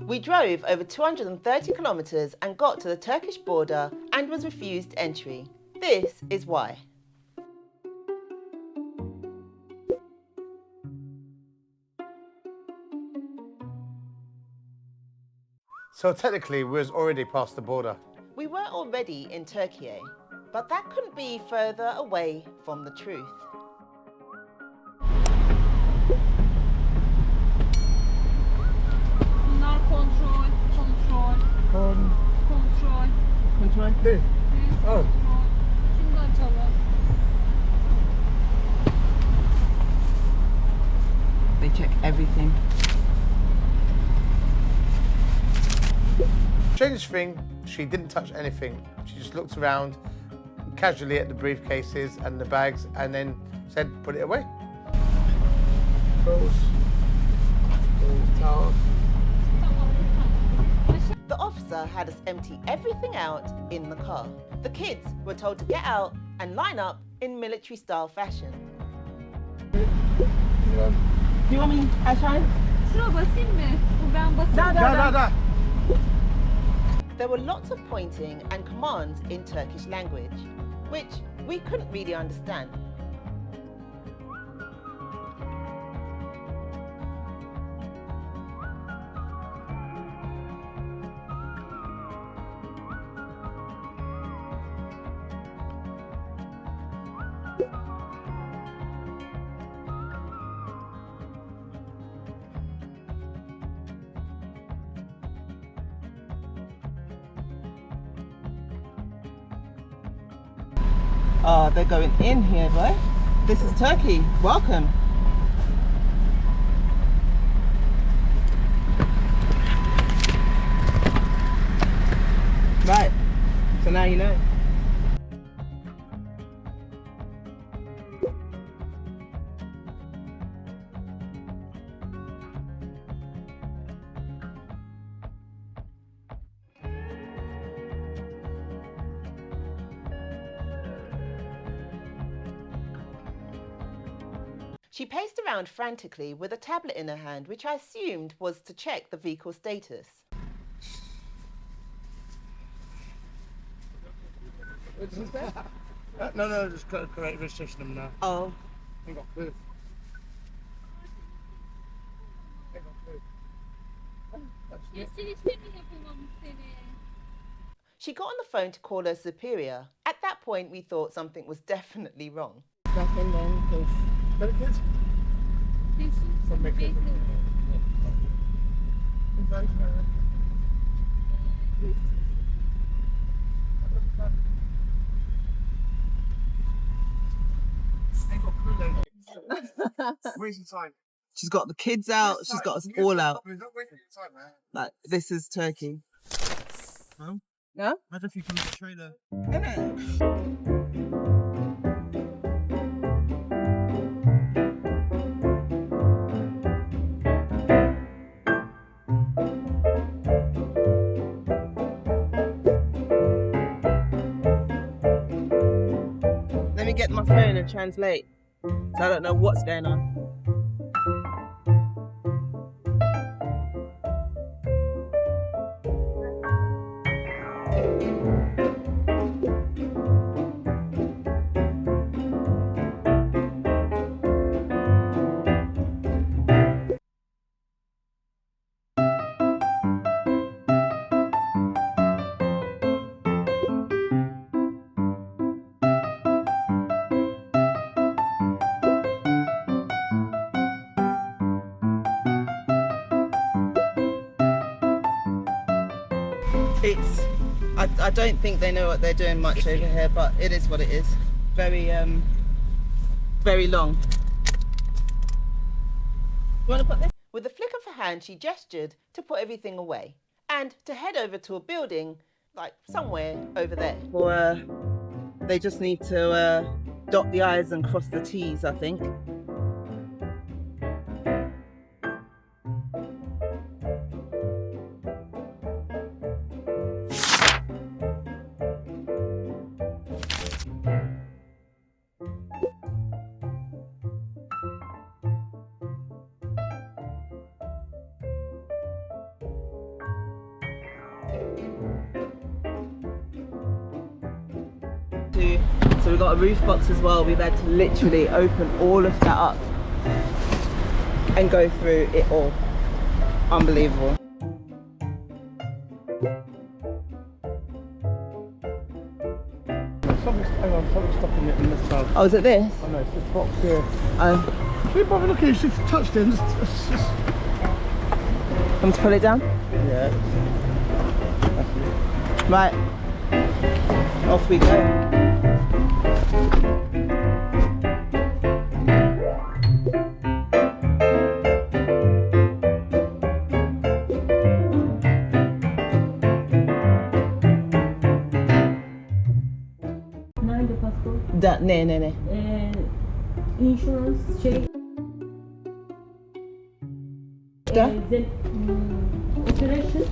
We drove over 230 kilometres and got to the Turkish border and was refused entry. This is why. So technically, we was already past the border. We were already in Türkiye, but that couldn't be further away from the truth. Bunlar kontrol. Kontrol. Ne? Oh. Şunu da açalım. They check everything. Strangest thing, she didn't touch anything. She just looked around casually at the briefcases and the bags and then said, put it away. Clothes, towels. The officer had us empty everything out in the car. The kids were told to get out and line up in military-style fashion. Yeah. Do you want me, Ashine? Şuna basayım mı? Bu ben basayım. Da. There were lots of pointing and commands in Turkish language, which we couldn't really understand. Oh, they're going in here, boy. This is Turkey. Welcome. Right. So now you know. She paced around frantically with a tablet in her hand, which I assumed was to check the vehicle status. No, just correct registration number now. Oh. Ain't got clue. Yeşil işte mi yapılmamış seni? She got on the phone to call her superior. At that point, we thought something was definitely wrong. Back in then, because... Better kids? Yeşil. Bekle. Wasting time. She's got the kids out, she's got us all out. We're not wasting time, man. Like, this is Turkey. No? No? Imagine if you come to the trailer. Let me get my phone and translate. So I don't know what's going on. I don't think they know what they're doing much over here, but it is what it is. Very long. You want to put this? With a flick of her hand, she gestured to put everything away and to head over to a building, like somewhere over there. Or they just need to dot the I's and cross the T's, I think. So we've got a roof box as well. We've had to literally open all of that up and go through it all. Unbelievable. Something's stopping it in this side. Oh, is it this? Oh no, it's this box here. Oh, Can you bother looking? It's just touched it. It's just... I'm to pull it down? Yeah. Right. Off we go. Nerede pasport? Ne. Insurance şey. Da? Alteration.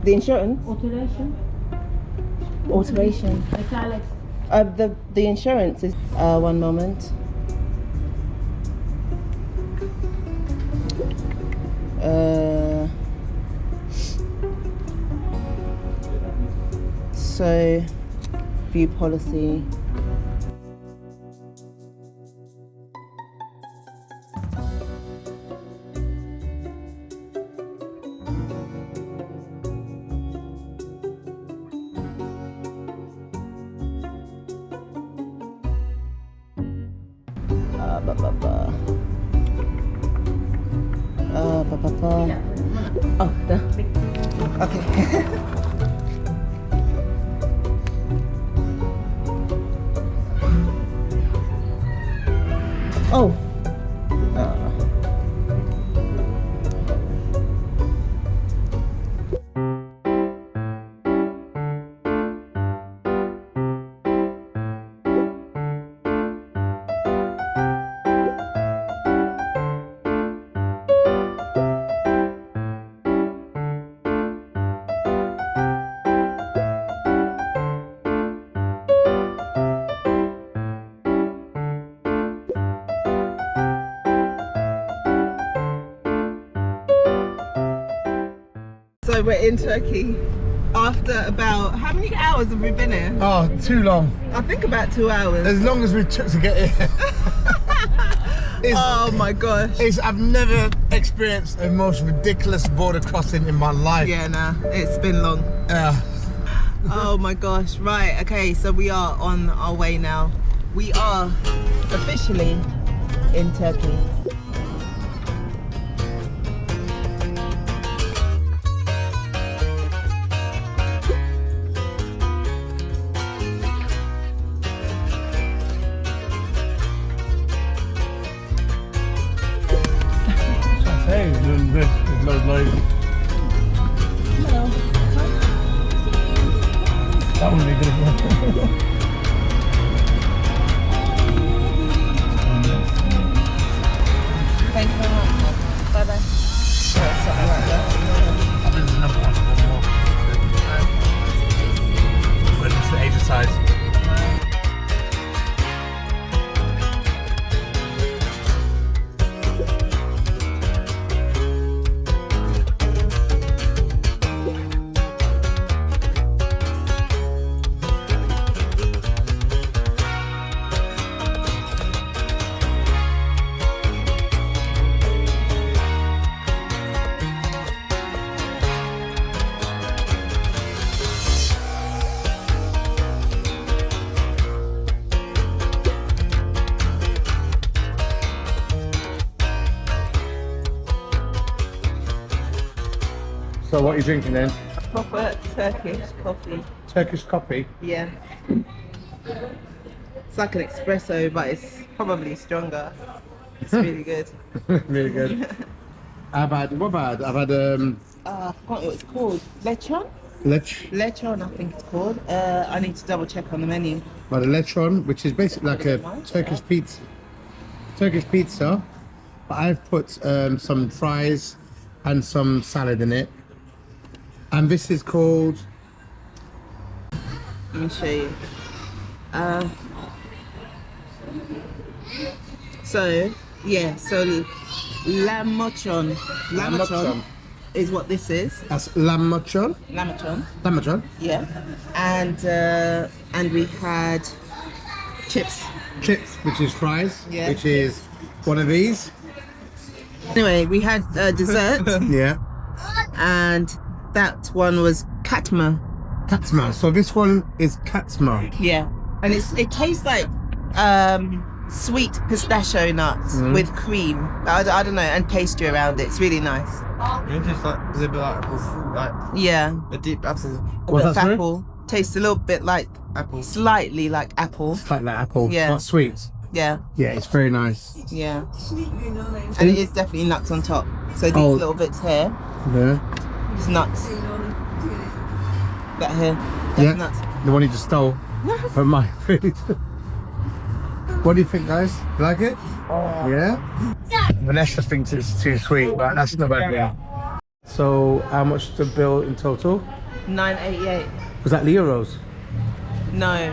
The insurance? Alteration. Metallics. The insurance is. One moment. So, view policy. Oh, no. Okay. Oh. So we're in Turkey after about, how many hours have we been here? Oh, too long. I think about 2 hours. As long as we took to get here. Oh my gosh. I've never experienced the most ridiculous border crossing in my life. Yeah, nah, it's been long. Oh my gosh. Right, okay, so we are on our way now. We are officially in Turkey. Hey, there's loads. Hello. That would be a good one. Thank you very much. Bye bye. Something like that. There's another one. But it's the Asian size. So what are you drinking then? Proper Turkish coffee. Turkish coffee? Yeah. It's like an espresso, but it's probably stronger. It's really good. Really good. I've had I forgot what it's called. Lechon? Lechon, I think it's called. I need to double check on the menu. But a lechon, which is basically like a Turkish pizza. But I've put some fries and some salad in it. And this is called... Let me show you. So lamochon. is what this is. That's lamachon. Lamachon. Lamachon. Yeah. And we had chips. Chips, which is fries, Yeah. which is one of these. Anyway, we had dessert, Yeah. and that one was katma. Katma. So this one is katma. Yeah. And it tastes like sweet pistachio nuts with cream. I don't know, and pastry around it. It's really nice. It tastes like a little bit like Yeah. a deep apple. What's that, sorry? Apple. Tastes a little bit like Apple. slightly like apple. It's like that apple. Yeah. Not sweet. Yeah. Yeah, it's very nice. Yeah. And it is definitely nuts on top. So these little bits here, Yeah. it's nuts. That here, that's Yeah. nuts. The one you just stole from my food. What do you think, guys? You like it? Yeah? Vanessa thinks it's too sweet, but that's not bad. Yeah. So, how much the bill in total? 988. Was that euros? No,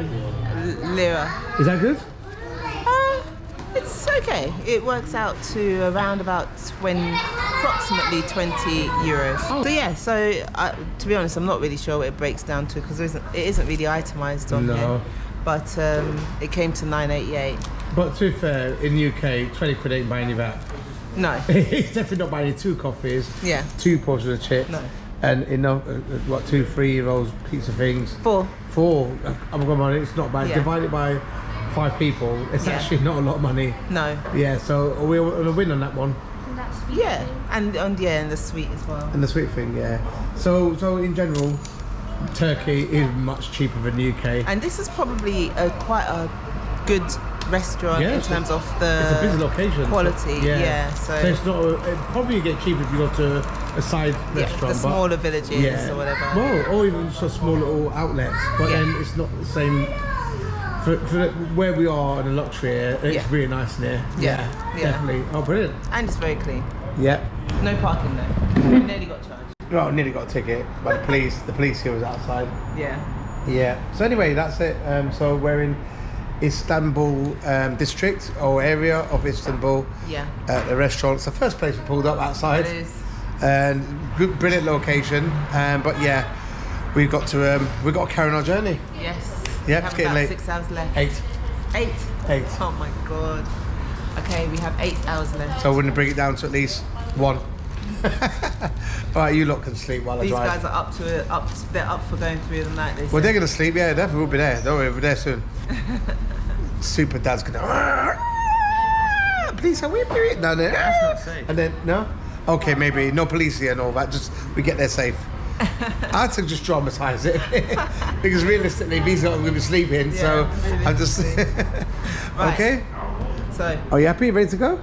lira. Is that good? It's okay. It works out to around about approximately 20 euros. Oh. So yeah, to be honest, I'm not really sure what it breaks down to because it isn't really itemized on No. here. But it came to 988. But to be fair, in UK, 20 quid ain't buying you that. No. It's definitely not buying you 2 coffees, Yeah. 2 portions of chips, No. and enough, 2, 3 rolls, pizza things. 4. 4. I'm going on, it's not bad. Yeah. Divided by 5 people, it's Yeah. actually not a lot of money. No. Yeah, so we're on a win on that one. Yeah, and the sweet as well. And the sweet thing, yeah. So in general, Turkey is much cheaper than the UK. And this is probably quite a good restaurant Yeah, in it's terms of It's a busy the location. quality. Yeah, so it's not. It probably get cheaper if you go to a side yeah, restaurant. the but smaller villages or whatever. Well, or even just small little outlets. But Yeah. then it's not the same. For where we are in the luxury area, it's Yeah. really nice in here. Yeah, yeah. Definitely. Oh, brilliant. And it's very clean. Yeah. No parking though. We nearly got charged. Well, I nearly got a ticket, but the police here was outside. Yeah. Yeah. So anyway, that's it. So we're in Istanbul district or area of Istanbul. Yeah. At the restaurant. It's the first place we pulled up outside. It is. And good, brilliant location. But yeah, we've got to carry on our journey. Yes. Yep, We it's have getting about late. 6 hours left. 8. 8. 8. Oh my god. Okay, we have 8 hours left. So we're going to bring it down to at least 1. All right, you lot can sleep while I These drive. guys are they're up for going through the night. They Well, said. they're going to sleep. Yeah, definitely. We'll be there. Don't worry, we're there soon. Super Dad's going to... Please, can we do it? No, no. That's not safe. And then, no? Okay, maybe. No police here and all that. Just, we get there safe. I had to just dramatise it. Because realistically, these are going to be sleeping. So, really. I'm just... Right. Okay? So, Are you happy? Ready to go?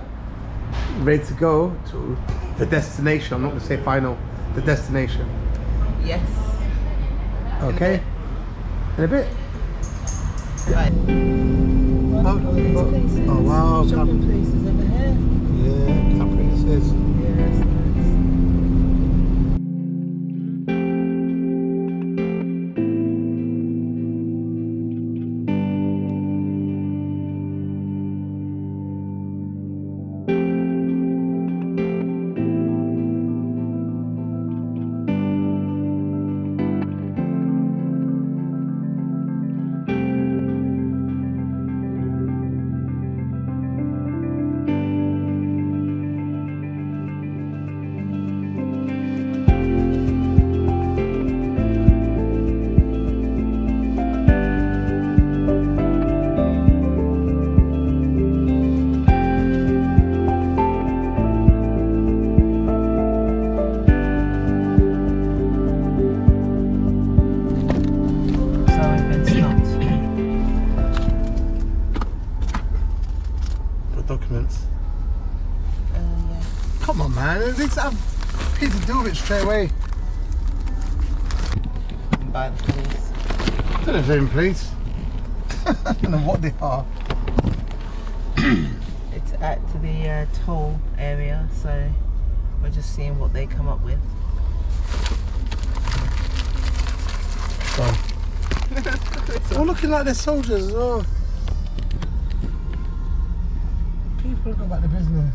Ready to go to the destination. I'm not going to say final. The destination. yes. Okay? In a bit. Right. Oh, wow. Shopping places over here. Yeah, Capri this is. Yes, nice. Documents. Yeah. Come on, man. It's a piece of do it straight away. By the police. I don't know if they're in police. I don't know what they are. It's at the toll area, so we're just seeing what they come up with. Oh, looking like they're soldiers as well. People go back to business.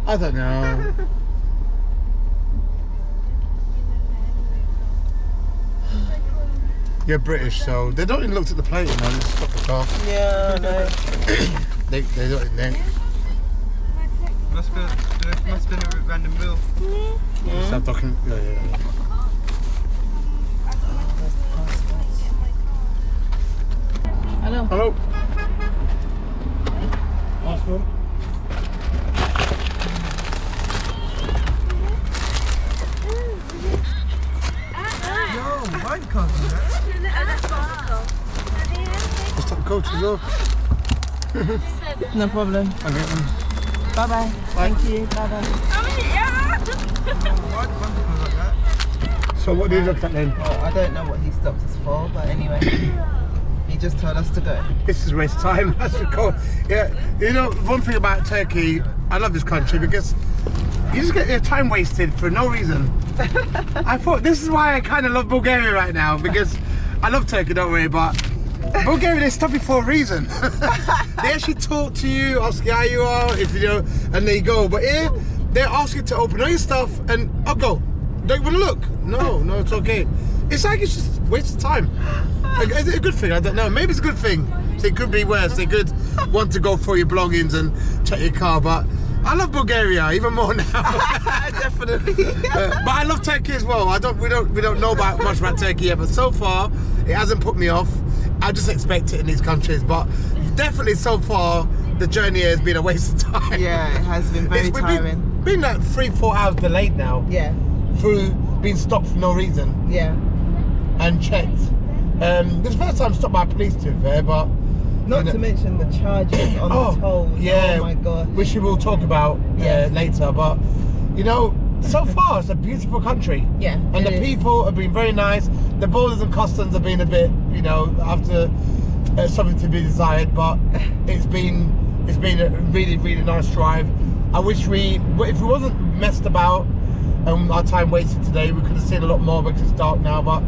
I don't know. You're British, so they don't even look at the plate, you know, they just stop the car. Yeah, I know. They don't think. Must be a random bill. Stop talking. Yeah. Hello. Hello. Passport. Yo, mine can't do that. Let's take the coach as well. No problem. Okay. Bye bye. Thank you. Bye bye. Why can't do like that? So what do you look at then? Well, I don't know what he stopped us for, but anyway, he just told us to go. This is waste time. That's the call. Yeah, you know, one thing about Turkey, I love this country because you just get your time wasted for no reason. I thought this is why I kind of love Bulgaria right now, because I love Turkey, don't worry, but Bulgaria, they stop you for a reason. They actually talk to you, ask you how you are, if you know, and there you go. But here, they ask you to open all your stuff and I'll go. Don't you want to look? No, it's okay. It's like it's just a waste of time. Is it a good thing? I don't know. Maybe it's a good thing. It could be worse. They could want to go through your belongings and check your car, but I love Bulgaria even more now. Definitely. But I love Turkey as well. We don't know much about Turkey yet, but so far it hasn't put me off. I just expect it in these countries, but definitely so far the journey has been a waste of time. Yeah, it has been very tiring. Been like 3-4 hours delayed now. Yeah. Through being stopped for no reason. Yeah. And checked. This is the first time stopped by police, to be fair, but not to mention the charges on the tolls. Yeah, oh my god, which we will talk about later. But you know, so far it's a beautiful country. Yeah, and the people have been very nice. The borders and customs have been a bit, you know, after something to be desired. But it's been a really nice drive. I wish if we wasn't messed about and our time wasted today, we could have seen a lot more because it's dark now. But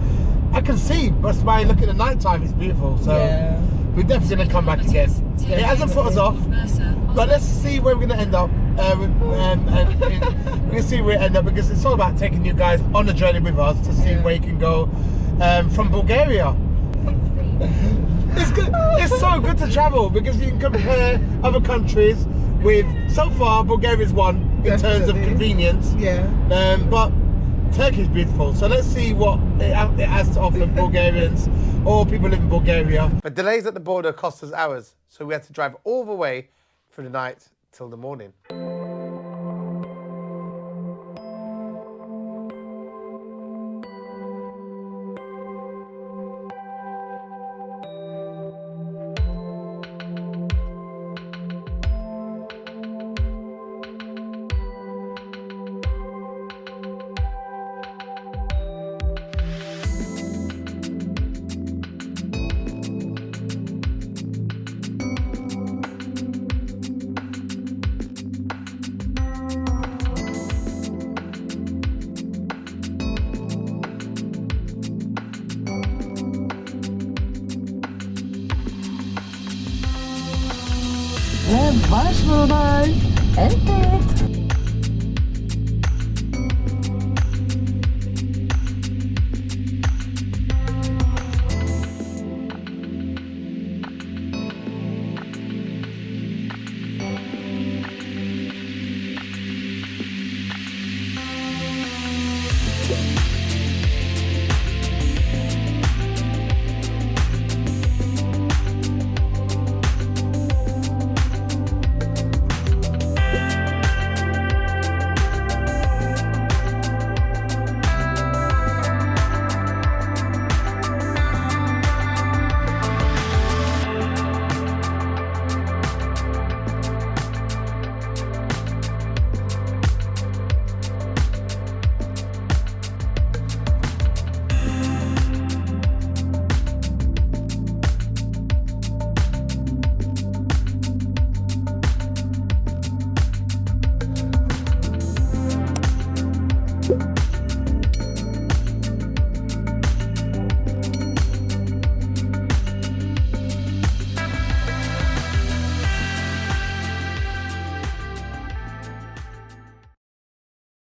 I can see, that's why look at the night time, it's beautiful. So we're definitely going to come back again. It hasn't put us off, but let's see where we're going to end up. We're going to see where we end up, because it's all about taking you guys on the journey with us to see where you can go from Bulgaria. It's good. It's so good to travel because you can compare other countries with, so far Bulgaria's won in terms of convenience. Yeah. But Turkey's beautiful, so let's see what it has to offer Bulgarians or people live in Bulgaria. But delays at the border cost us hours, so we had to drive all the way through the night till the morning. Ve başlıyorlar. Evet.